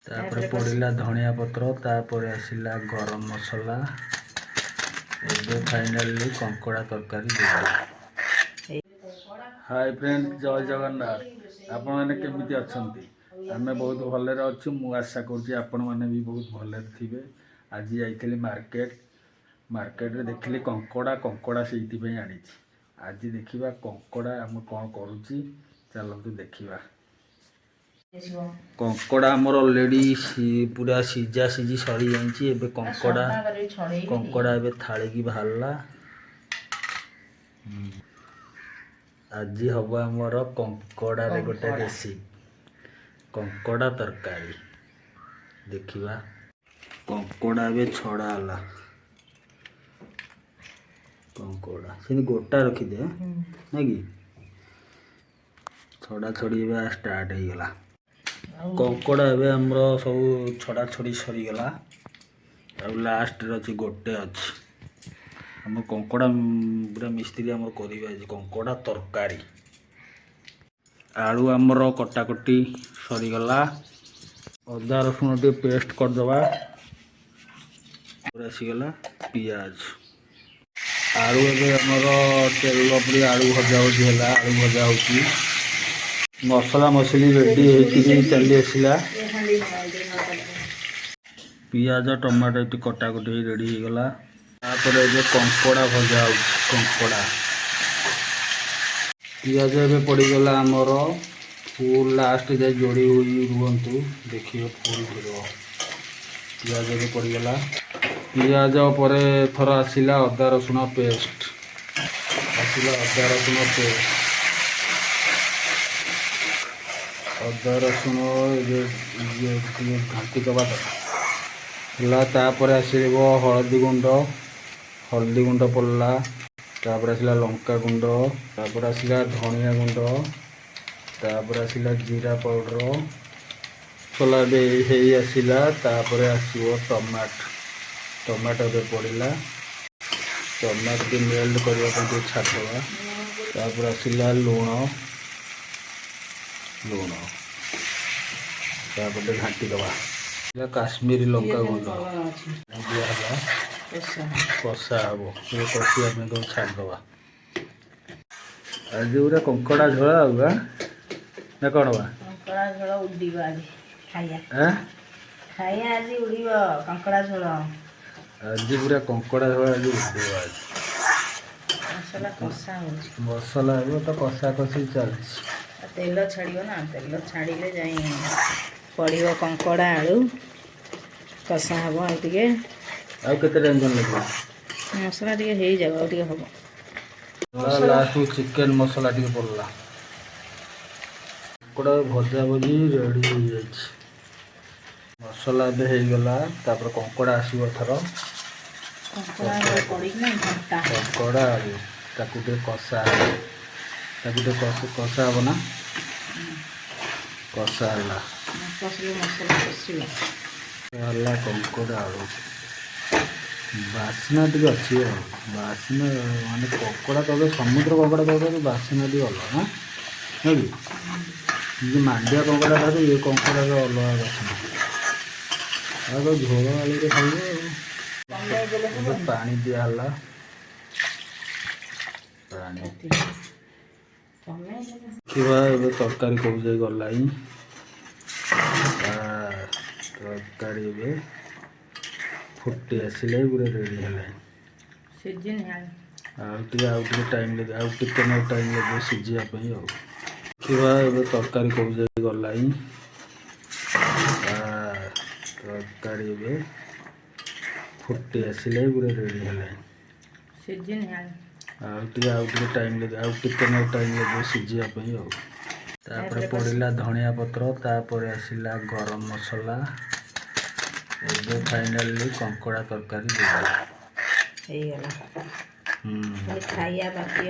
तापर पड़िला धनिया पत्र तापर आसला गरम मसला एबे फाइनली कंकड़ा तरकारी देबा। हाय फ्रेंड जय जगन्नाथ आपण माने केमिति अछंती आमे बहुत भले अच्छु मु आशा करूची आपण माने भी बहुत भले थिबे। आज जाइथिली मार्केट रे देखिली कंकड़ा सेइति पे आनी आज देखिबा कंकड़ा हम कोन करूची चलतु देखिबा। कंकड़ा आमर ऑलरेडी पूरा सीजा सीझी सरी जाइए एबे कंकड़ा एबे थाली की बाहरला। आज हम आमर कंकड़ा रे गोटे रेसिपी कंकड़ा तरकारी देखिबा। कंकड़ा एबे छड़ा हला कंकड़ा से गोटा रखी दे ना कि छड़ा छड़ी एबे स्टार्ट हो गला। कंकड़ा एबे हमरो सब छड़ा छड़ी सरी गला आ लास्ट रे अछि गोटे अछि हम कंकड़ा पूरा मिस्त्री हमर करिबा जे कंकड़ा तरकारी। आलू हमरो कटाकटी सरी गला अदा रसुन टे पेस्ट कर दबा पूरा सी गला पियाज आलू एबे हमरो तेल पूरी आलू भजा होला आलू भजा होची मसला मसली रेडी होती चली आसला पियाज टमाटो ये कटाकटी रेडी हो गला। तापर ये कंकड़ा भजा कंकड़ा पियाज एबे पड़ीगला आमर फुल लास्ट जाए जोड़ी हुई रुहतु देखिए फुल गिर पियाज एबे पड़ीगला। पियाज पर थर आसला अदा रसुण पेस्ट अदा रसुण घाटी दबा तापर आसो हलदी गुंड पड़ला तापर आसला लंका गुंड तापर आसला धनिया गुंड तापर आसला जीरा पाउडर मसला हे आसला तापर आसो टमाटो भी पड़ला टमाटो भी मेल्ट करने छाड़वा तापर आसला लुण तापर घाटी दबा काश्मीरी लंका गुंड दिया कषा हम ये कषिया छाड़दबा। आज पूरा कंकड़ा झोल आगा ना कौन बा कंकड़ा झोल उड़ीबा खाइया आज उड़ीब कंकड़ा झोल आज पूरा कंकड़ा झोल आज उड़ीबा मसला कषा हो मसला हो तो कषा कषि चलछि तेल छाड़ियो ना तेल छाड़िले जाई पड़िबो कंकड़ा आलू कषा हबो एतिके आ केते टाइम जन लगबो मसला टिके हे जाबो टिके हबो लास्ट चिकन मसला टिके पड़ला कंकड़ा भजा भजी रेडी हो जाइछ मसला दे हे गला तापर कंकड़ा आसीबो थरो कंकड़ा पड़ी ना घंटा कंकड़ा आलू ताकू दे कषा हो ना कषा हला मसला कषिला कंकड़ा आलू बास्ना टी अच्छी बास्ना माने कंकड़ा तब समुद्र कंकड़ा तब बास्ना टी अलग ना कि मांडिया कंकड़ा ठार ये कंकड़ा अलग बास्ना तो झोल आलू खाइए पानी दिहला देखा तरकारी कौ जाए गला तरकारी फुटी आसिले पूरा रेडी है टाइम लगे टाइम लगे सीझापी देखा तरकारी कौ जाए गला तरकारी फुटी आसिले पूरा रेडी है टाइम लगे सीझापी तापर पड़िला धनिया पत्र तापर आसला गरम मसला एबे फाइनली कंकड़ा तरकारी देबा खाइया बाकी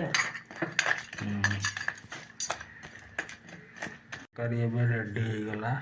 तरकारी एबे रेडी हो गला।